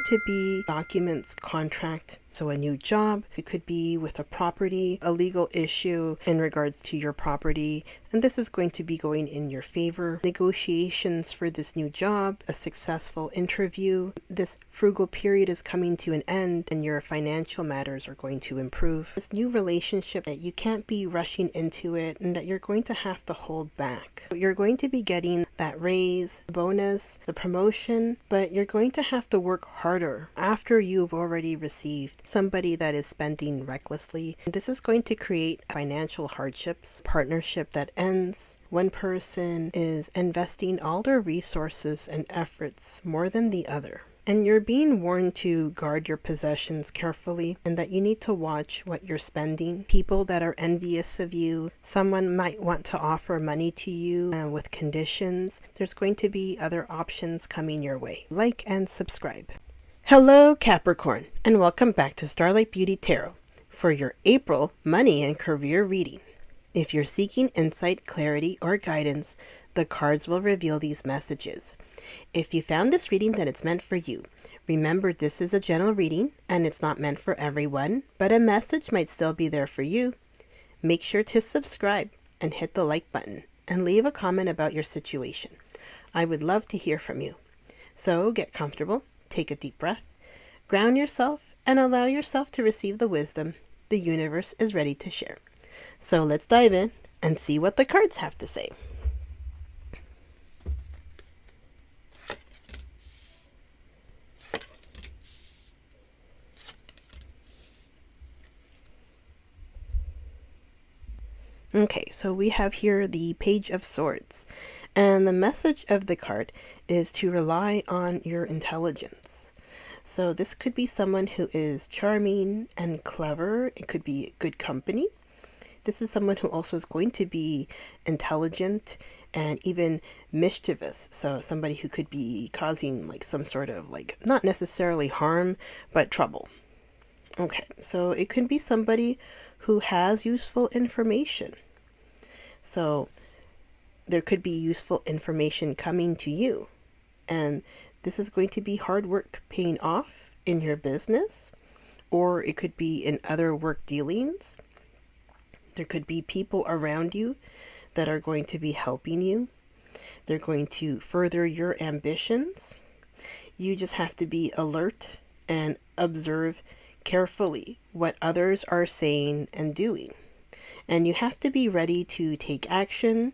going to be documents, contract, so a new job. It could be with a property, a legal issue in regards to your property, and this is going to be going in your favor. Negotiations for this new job, a successful interview. This frugal period is coming to an end and your financial matters are going to improve. This new relationship that you can't be rushing into it and that you're going to have to hold back. You're going to be getting that raise, bonus, the promotion, but you're going to have to work harder after you've already received somebody that is spending recklessly. This is going to create financial hardships, partnership that ends. One person is investing all their resources and efforts more than the other. And you're being warned to guard your possessions carefully and that you need to watch what you're spending. People that are envious of you, someone might want to offer money to you with conditions. There's going to be other options coming your way. Like and subscribe. Hello Capricorn, and welcome back to Starlight Beauty Tarot for your April money and career reading. If you're seeking insight, clarity, or guidance, the cards will reveal these messages. If you found this reading that it's meant for you, remember this is a general reading and it's not meant for everyone, but a message might still be there for you. Make sure to subscribe and hit the like button and leave a comment about your situation. I would love to hear from you. So get comfortable. Take a deep breath, ground yourself, and allow yourself to receive the wisdom the universe is ready to share. So let's dive in and see what the cards have to say. Okay, so we have here the Page of Swords, and the message of the card is to rely on your intelligence. So this could be someone who is charming and clever. It could be good company. This is someone who also is going to be intelligent and even mischievous. So somebody who could be causing like some sort of not necessarily harm, but trouble. Okay, so it could be somebody who has useful information. So there could be useful information coming to you. And this is going to be hard work paying off in your business, or it could be in other work dealings. There could be people around you that are going to be helping you. They're going to further your ambitions. You just have to be alert and observe carefully what others are saying and doing. And you have to be ready to take action,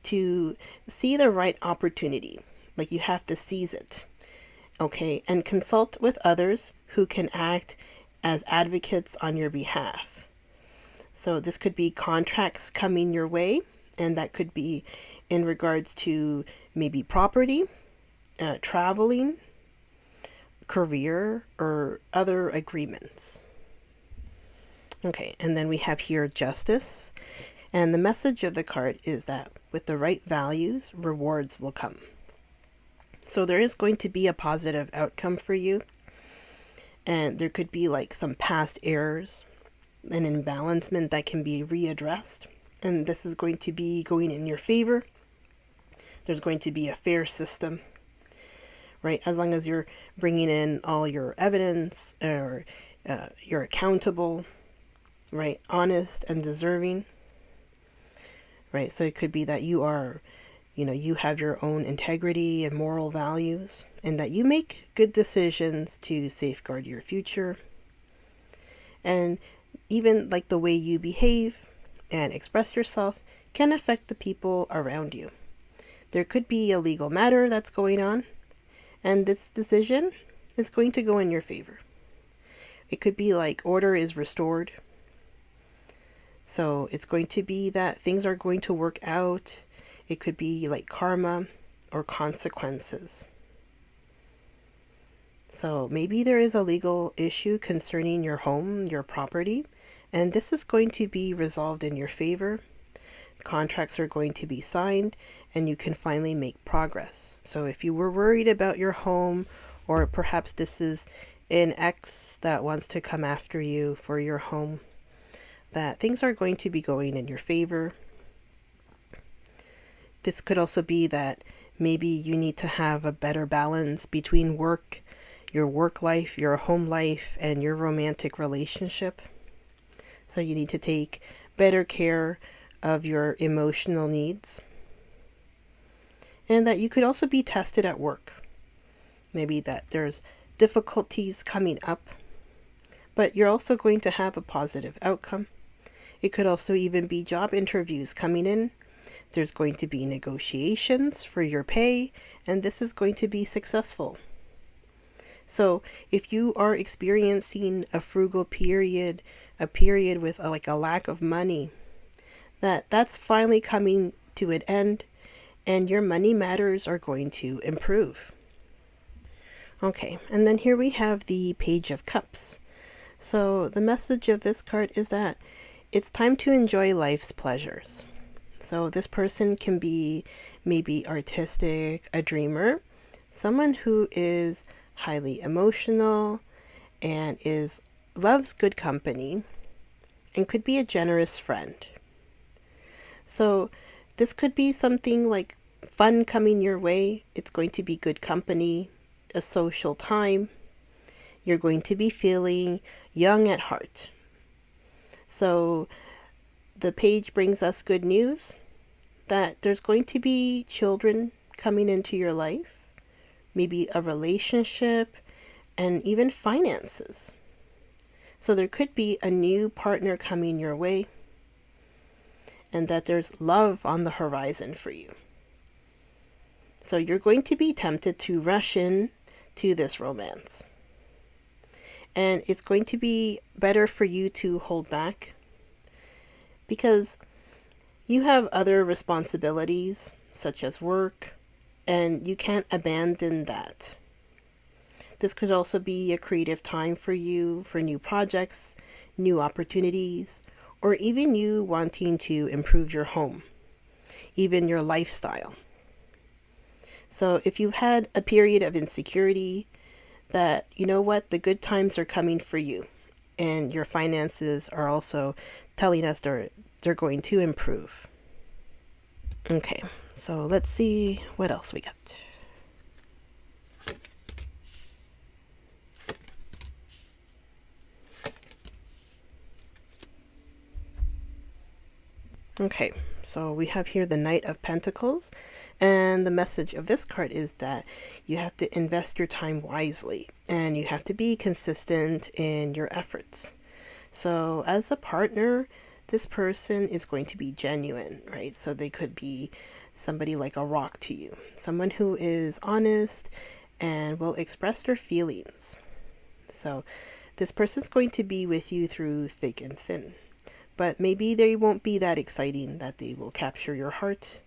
to see the right opportunity. Like you have to seize it. Okay, and consult with others who can act as advocates on your behalf. So this could be contracts coming your way, and that could be in regards to maybe property, traveling, career, or other agreements. Okay, and then we have here Justice, and the message of the card is that with the right values, rewards will come. So there is going to be a positive outcome for you, and there could be some past errors, an imbalancement that can be readdressed, and this is going to be going in your favor. There's going to be a fair system, right? As long as you're bringing in all your evidence, or you're accountable, right? Honest and deserving, right? So it could be that you are, you have your own integrity and moral values, and that you make good decisions to safeguard your future. And even the way you behave and express yourself can affect the people around you. There could be a legal matter that's going on, and this decision is going to go in your favor. It could be order is restored. So it's going to be that things are going to work out. It could be karma or consequences. So maybe there is a legal issue concerning your home, your property, and this is going to be resolved in your favor. Contracts are going to be signed, and you can finally make progress. So if you were worried about your home, or perhaps this is an ex that wants to come after you for your home, that things are going to be going in your favor. This could also be that maybe you need to have a better balance between work, your work life, your home life, and your romantic relationship. So you need to take better care of your emotional needs. And that you could also be tested at work. Maybe that there's difficulties coming up, but you're also going to have a positive outcome. It could also even be job interviews coming in. There's going to be negotiations for your pay, and this is going to be successful. So if you are experiencing a frugal period, a period with a lack of money, that's finally coming to an end, and your money matters are going to improve. Okay, and then here we have the Page of Cups. So the message of this card is that it's time to enjoy life's pleasures. So this person can be maybe artistic, a dreamer, someone who is highly emotional and loves good company, and could be a generous friend. So this could be something like fun coming your way. It's going to be good company, a social time. You're going to be feeling young at heart. So the page brings us good news that there's going to be children coming into your life, maybe a relationship, and even finances. So there could be a new partner coming your way, and that there's love on the horizon for you. So you're going to be tempted to rush in to this romance. And it's going to be better for you to hold back, because you have other responsibilities such as work, and you can't abandon that. This could also be a creative time for you for new projects, new opportunities, or even you wanting to improve your home, even your lifestyle. So if you've had a period of insecurity, that you know what, the good times are coming for you, and your finances are also telling us they're going to improve. Okay, so let's see what else we got. Okay, so we have here the Knight of Pentacles, and the message of this card is that you have to invest your time wisely, and you have to be consistent in your efforts. So as a partner, this person is going to be genuine, right? So they could be somebody like a rock to you, someone who is honest and will express their feelings. So this person's going to be with you through thick and thin. But maybe they won't be that exciting that they will capture your heart.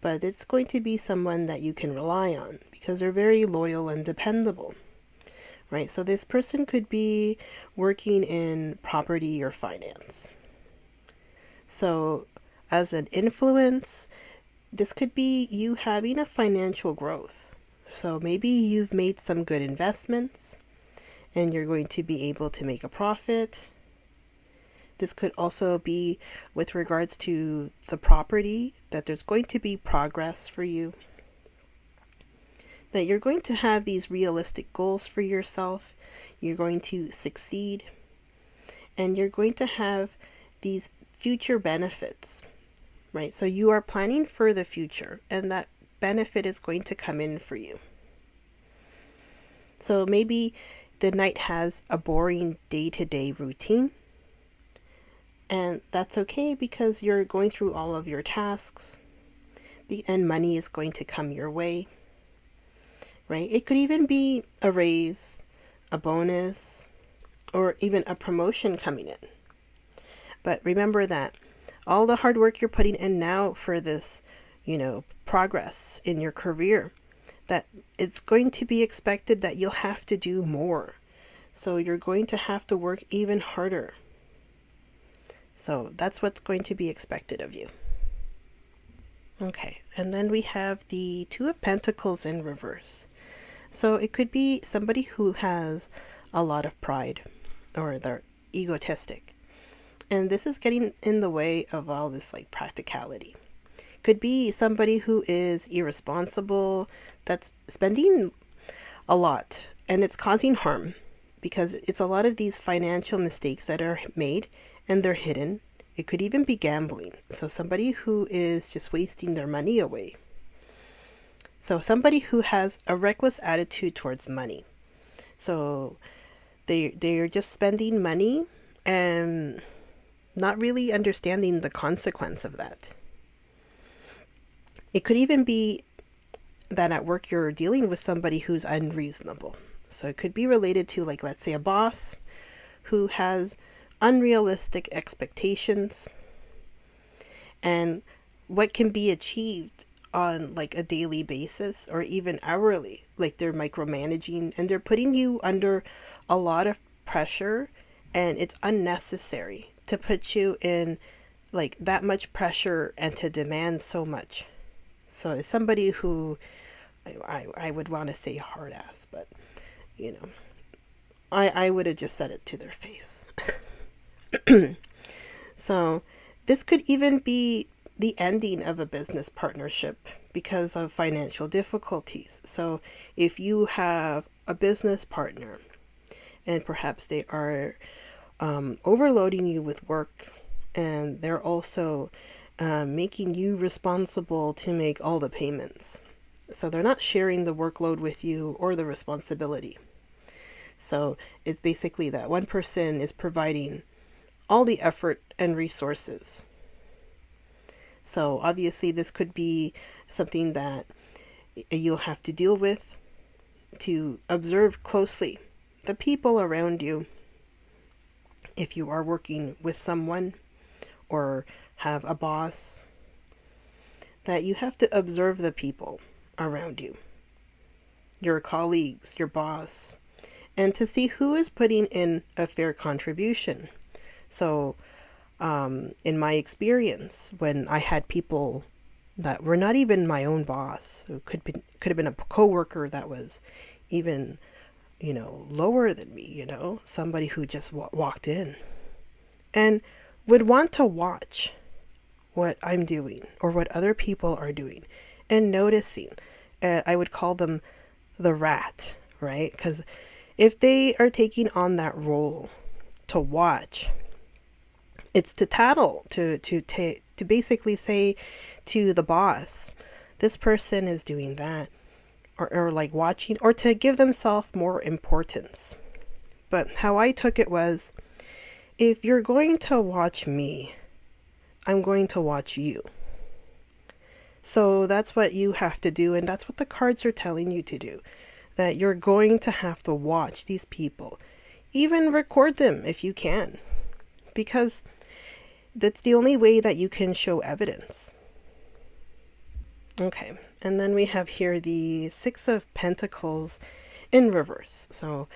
But it's going to be someone that you can rely on, because they're very loyal and dependable, right? So this person could be working in property or finance. So as an influence, this could be you having a financial growth. So maybe you've made some good investments and you're going to be able to make a profit. This could also be with regards to the property, that there's going to be progress for you, that you're going to have these realistic goals for yourself, you're going to succeed, and you're going to have these future benefits, right? So you are planning for the future, and that benefit is going to come in for you. So maybe the Knight has a boring day-to-day routine, and that's okay, because you're going through all of your tasks and money is going to come your way, right? It could even be a raise, a bonus, or even a promotion coming in. But remember that all the hard work you're putting in now for this, progress in your career, that it's going to be expected that you'll have to do more. So you're going to have to work even harder. So that's what's going to be expected of you. Okay, and then we have the Two of Pentacles in reverse. So it could be somebody who has a lot of pride, or they're egotistic. And this is getting in the way of all this practicality. Could be somebody who is irresponsible, that's spending a lot and it's causing harm because it's a lot of these financial mistakes that are made and they're hidden. It could even be gambling. So somebody who is just wasting their money away. So somebody who has a reckless attitude towards money. So they're just spending money and not really understanding the consequence of that. It could even be that at work you're dealing with somebody who's unreasonable. So it could be related to, like, let's say a boss who has unrealistic expectations and what can be achieved on like a daily basis or even hourly. Like they're micromanaging and they're putting you under a lot of pressure, and it's unnecessary to put you in like that much pressure and to demand so much. So it's somebody who I would want to say hard ass, but you know, I would have just said it to their face. So this could even be the ending of a business partnership because of financial difficulties. So if you have a business partner and perhaps they are overloading you with work, and they're also making you responsible to make all the payments. So they're not sharing the workload with you or the responsibility. So it's basically that one person is providing all the effort and resources. So obviously this could be something that you'll have to deal with, to observe closely the people around you. If you are working with someone or have a boss, that you have to observe the people around you, your colleagues, your boss, and to see who is putting in a fair contribution. So in my experience, when I had people that were not even my own boss, it could have been a coworker that was even, lower than me, somebody who just walked in and would want to watch what I'm doing or what other people are doing and noticing. I would call them the rat, right? Because if they are taking on that role to watch, it's to tattle, to basically say to the boss, this person is doing that, or like watching, or to give themselves more importance. But how I took it was, if you're going to watch me, I'm going to watch you. So that's what you have to do, and that's what the cards are telling you to do. That you're going to have to watch these people. Even record them if you can. Because that's the only way that you can show evidence. Okay, and then we have here the Six of Pentacles in reverse. So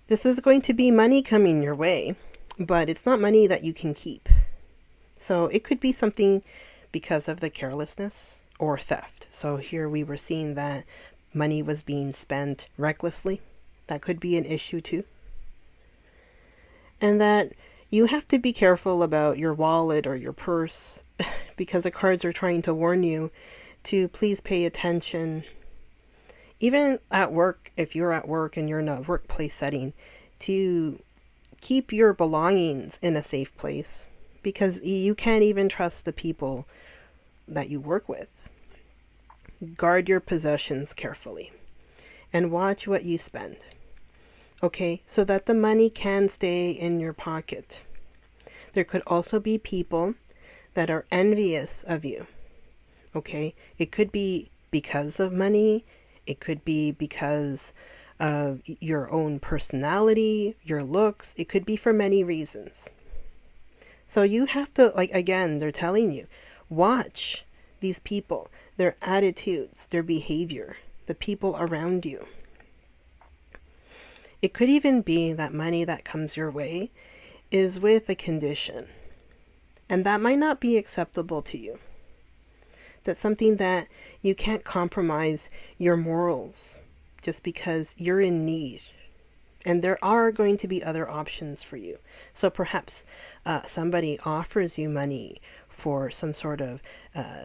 this is going to be money coming your way, but it's not money that you can keep. So it could be something because of the carelessness or theft. So here we were seeing that money was being spent recklessly. That could be an issue too. And that you have to be careful about your wallet or your purse because the cards are trying to warn you to please pay attention. Even at work, if you're at work and you're in a workplace setting, to keep your belongings in a safe place because you can't even trust the people that you work with. Guard your possessions carefully and watch what you spend. Okay, so that the money can stay in your pocket. There could also be people that are envious of you. Okay, it could be because of money. It could be because of your own personality, your looks. It could be for many reasons. So you have to, again, they're telling you, watch these people, their attitudes, their behavior, the people around you. It could even be that money that comes your way is with a condition. And that might not be acceptable to you. That's something that you can't compromise your morals just because you're in need. And there are going to be other options for you. So perhaps somebody offers you money for some sort of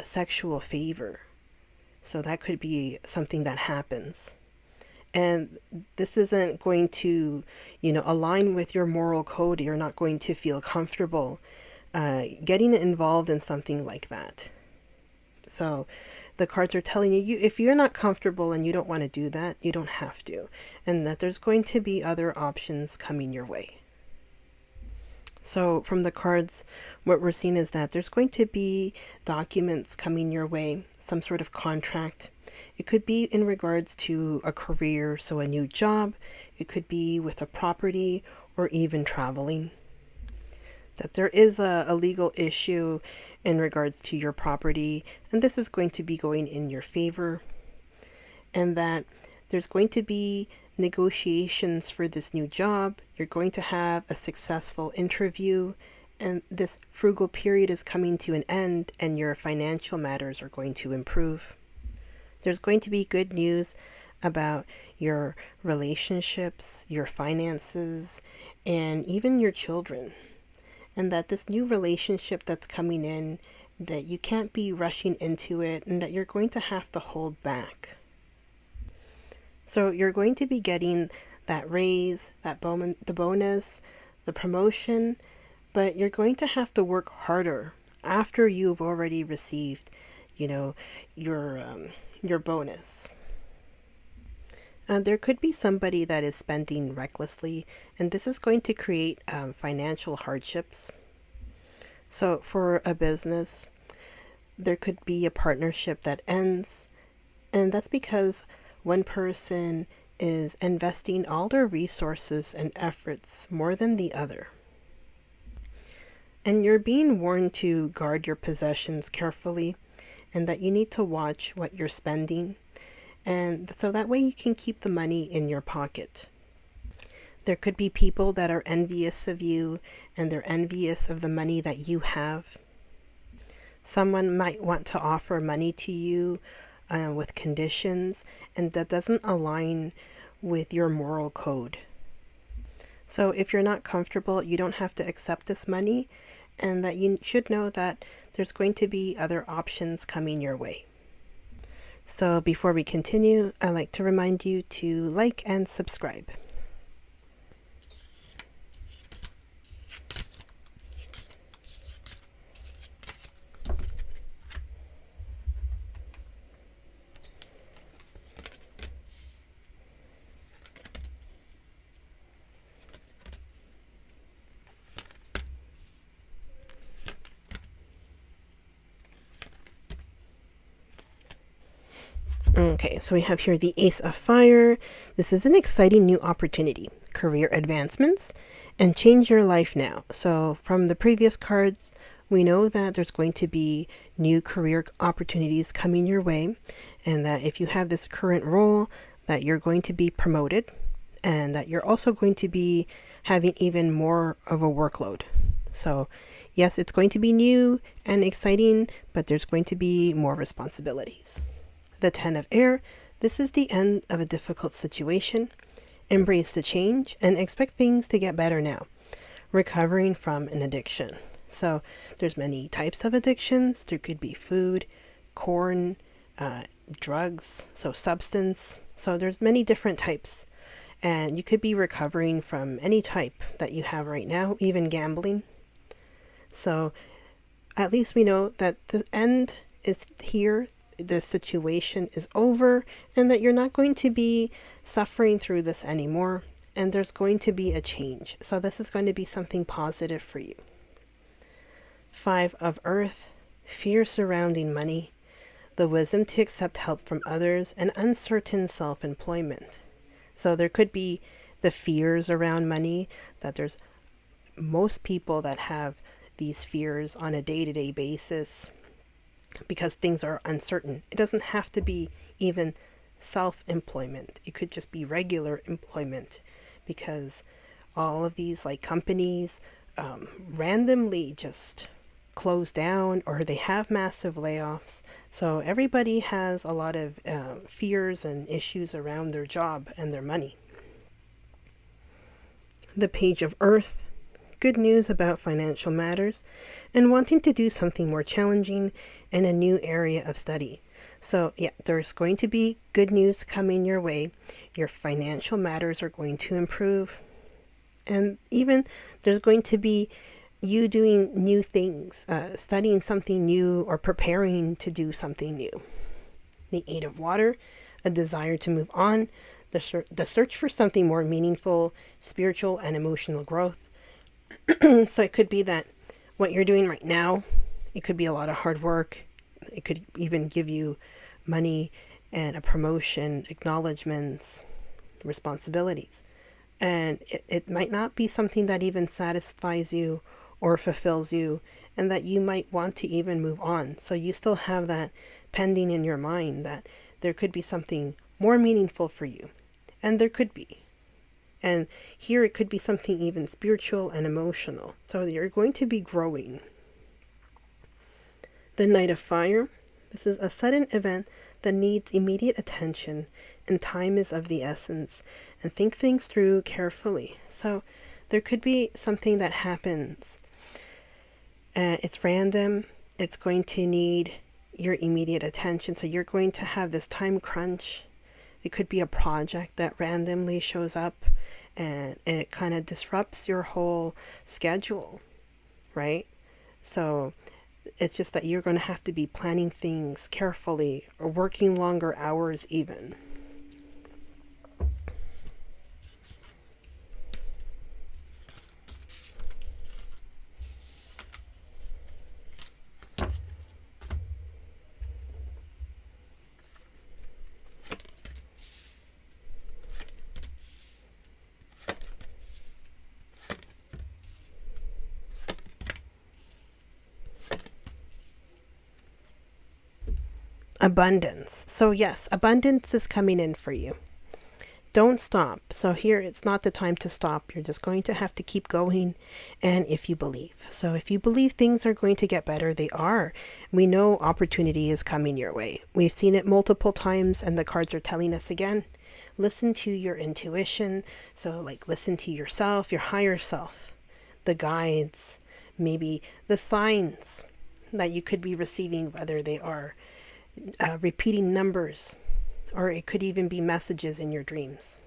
sexual favor. So that could be something that happens. And this isn't going to, align with your moral code. You're not going to feel comfortable getting involved in something like that. So the cards are telling you, if you're not comfortable and you don't want to do that, you don't have to. And that there's going to be other options coming your way. So from the cards, what we're seeing is that there's going to be documents coming your way, some sort of contract. It could be in regards to a career, so a new job. It could be with a property or even traveling. That there is a legal issue in regards to your property, and this is going to be going in your favor. And that there's going to be negotiations for this new job. You're going to have a successful interview, and this frugal period is coming to an end, and your financial matters are going to improve. There's going to be good news about your relationships, your finances, and even your children. And that this new relationship that's coming in, that you can't be rushing into it, and that you're going to have to hold back. So you're going to be getting that raise, the bonus, the promotion, but you're going to have to work harder after you've already received, your bonus. There could be somebody that is spending recklessly, and this is going to create financial hardships. So for a business, there could be a partnership that ends, and that's because one person is investing all their resources and efforts more than the other. And you're being warned to guard your possessions carefully, and that you need to watch what you're spending, and so that way you can keep the money in your pocket. There could be people that are envious of you, and they're envious of the money that you have. Someone might want to offer money to you with conditions, and that doesn't align with your moral code. So if you're not comfortable, you don't have to accept this money, and that you should know that there's going to be other options coming your way. So before we continue, I'd like to remind you to like and subscribe. Okay, so we have here the Ace of Fire. This is an exciting new opportunity, career advancements, and change your life now. So from the previous cards, we know that there's going to be new career opportunities coming your way, and that if you have this current role, that you're going to be promoted, and that you're also going to be having even more of a workload. So yes, it's going to be new and exciting, but there's going to be more responsibilities. The 10 of Air, this is the end of a difficult situation. Embrace the change and expect things to get better now. Recovering from an addiction. So there's many types of addictions. There could be food, corn, drugs, so substance. So there's many different types. And you could be recovering from any type that you have right now, even gambling. So at least we know that the end is here. The situation is over, and that you're not going to be suffering through this anymore, and there's going to be a change. So this is going to be something positive for you. 5 of Earth, fear surrounding money, the wisdom to accept help from others, and uncertain self-employment. So there could be the fears around money, that there's most people that have these fears on a day-to-day basis, because things are uncertain. It doesn't have to be even self-employment. It could just be regular employment, because all of these companies randomly just close down, or they have massive layoffs. So everybody has a lot of fears and issues around their job and their money. The Page of Earth, good news about financial matters and wanting to do something more challenging in a new area of study. So yeah, there's going to be good news coming your way. Your financial matters are going to improve. And even there's going to be you doing new things, studying something new or preparing to do something new. The Eight of Water, a desire to move on, the search for something more meaningful, spiritual, and emotional growth. So it could be that what you're doing right now, it could be a lot of hard work. It could even give you money and a promotion, acknowledgements, responsibilities. And it might not be something that even satisfies you or fulfills you, and that you might want to even move on. So you still have that pending in your mind that there could be something more meaningful for you. And there could be. And here it could be something even spiritual and emotional. So you're going to be growing. The Knight of Fire. This is a sudden event that needs immediate attention, and time is of the essence. And think things through carefully. So there could be something that happens. It's random. It's going to need your immediate attention. So you're going to have this time crunch. It could be a project that randomly shows up and it kind of disrupts your whole schedule, right? So it's just that you're going to have to be planning things carefully or working longer hours even. Abundance. So yes, abundance is coming in for you. Don't stop. So here it's not the time to stop. You're just going to have to keep going. And if you believe. So if you believe things are going to get better, they are. We know opportunity is coming your way. We've seen it multiple times and the cards are telling us again. Listen to your intuition. So like listen to yourself, your higher self, the guides, maybe the signs that you could be receiving, whether they are repeating numbers, or it could even be messages in your dreams.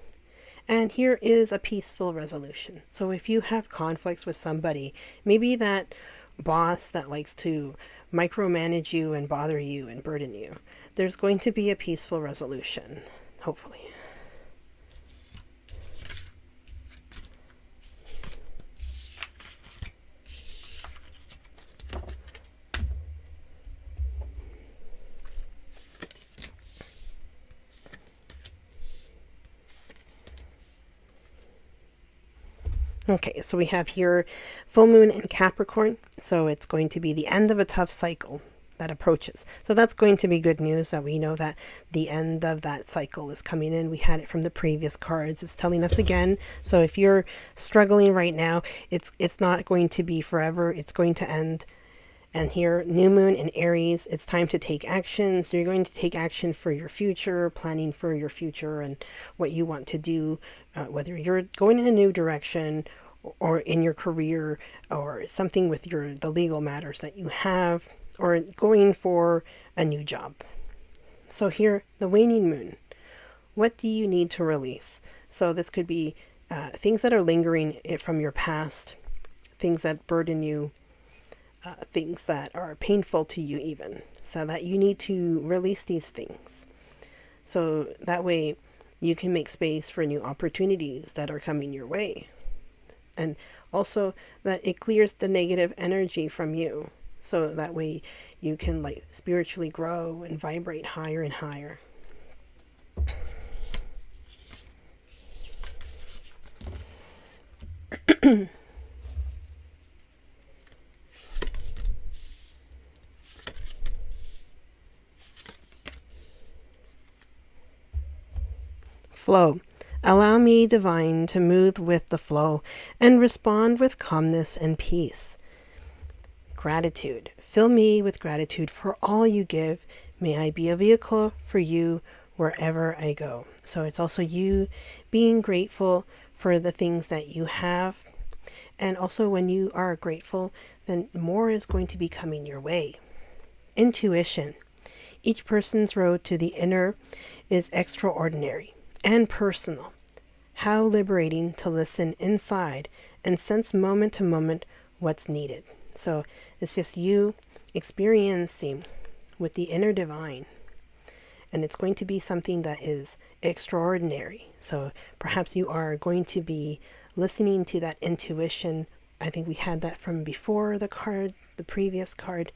And here is a peaceful resolution. So if you have conflicts with somebody, maybe that boss that likes to micromanage you and bother you and burden you, there's going to be a peaceful resolution, hopefully. Okay, so we have here full moon in Capricorn. So it's going to be the end of a tough cycle that approaches. So that's going to be good news that we know that the end of that cycle is coming in. We had it from the previous cards. It's telling us again. So if you're struggling right now, it's not going to be forever. It's going to end. And here, new moon in Aries, it's time to take action. So you're going to take action for your future, planning for your future and what you want to do, whether you're going in a new direction or in your career or something with the legal matters that you have, or going for a new job. So here, the waning moon. What do you need to release? So this could be things that are lingering from your past, things that burden you, things that are painful to you even, so that you need to release these things. So that way you can make space for new opportunities that are coming your way. And also that it clears the negative energy from you. So that way you can like spiritually grow and vibrate higher and higher. Flow. Allow me, divine, to move with the flow and respond with calmness and peace. Gratitude. Fill me with gratitude for all you give. May I be a vehicle for you wherever I go. So it's also you being grateful for the things that you have. And also when you are grateful, then more is going to be coming your way. Intuition. Each person's road to the inner is extraordinary and personal. How liberating to listen inside and sense moment to moment what's needed. So it's just you experiencing with the inner divine. And it's going to be something that is extraordinary. So perhaps you are going to be listening to that intuition. I think we had that from before the previous card,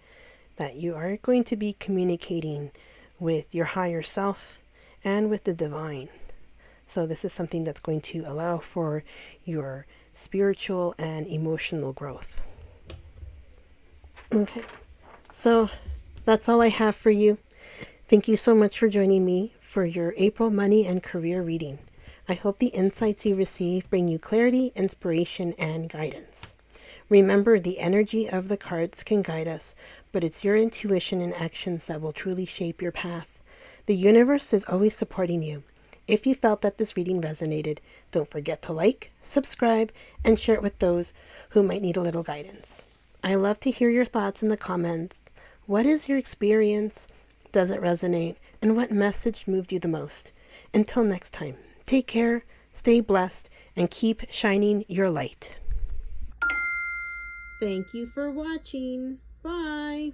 that you are going to be communicating with your higher self and with the divine. So this is something that's going to allow for your spiritual and emotional growth. Okay, so that's all I have for you. Thank you so much for joining me for your April money and career reading. I hope the insights you receive bring you clarity, inspiration, and guidance. Remember, the energy of the cards can guide us, but it's your intuition and actions that will truly shape your path. The universe is always supporting you. If you felt that this reading resonated, don't forget to like, subscribe, and share it with those who might need a little guidance. I love to hear your thoughts in the comments. What is your experience? Does it resonate? And what message moved you the most? Until next time, take care, stay blessed, and keep shining your light. Thank you for watching. Bye.